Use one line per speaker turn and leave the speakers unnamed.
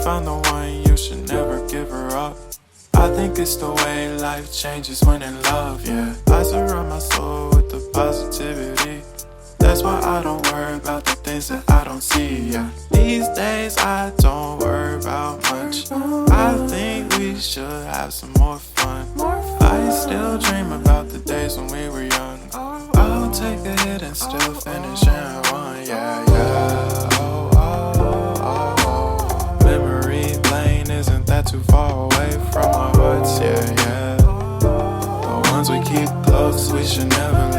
found the one, you should never give her up. I think it's the way life changes when in love, yeah. I surround my soul with the positivity. That's why I don't worry about the things that I don't see, yeah. These days I don't worry about much. I think we should have some more fun. I still dream about the days when we were young. I'll take a hit and still finish in one, yeah, yeah. Oh, oh, oh, oh. Memory lane isn't that too far away from our hearts, yeah, yeah. The ones we keep close, we should never